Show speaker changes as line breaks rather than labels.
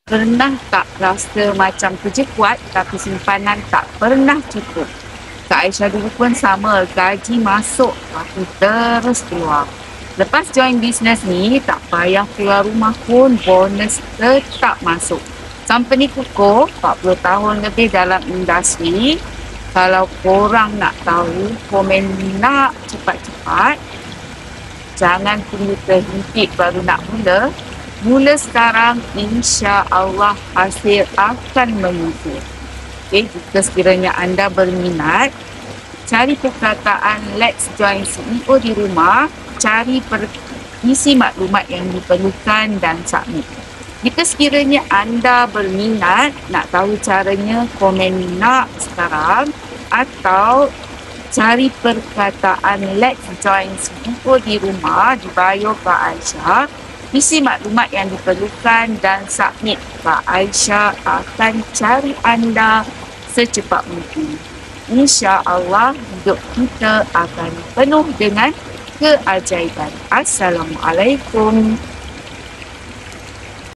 Pernah tak rasa macam kerja kuat tapi simpanan tak pernah cukup? Kak Aisyah dulu pun sama, gaji masuk tapi terus keluar. Lepas join bisnes ni, tak payah keluar rumah pun bonus tetap masuk. Company kukuh 40 tahun lebih dalam industri. Kalau korang nak tahu, komen nak cepat-cepat. Jangan tunggu terhimpit baru nak mula. Mula sekarang, insya-Allah hasil akan menyusul. Okay, jika sekiranya anda berminat, cari perkataan Let's Join CEO di rumah, isi maklumat yang diperlukan dan submit. Jika sekiranya anda berminat nak tahu caranya, komen nak sekarang atau cari perkataan Let's Join CEO di rumah di bio Kak Aisyah. Isi maklumat yang diperlukan dan submit. Kak Aisyah akan cari anda secepat mungkin. InsyaAllah hidup kita akan penuh dengan keajaiban. Assalamualaikum.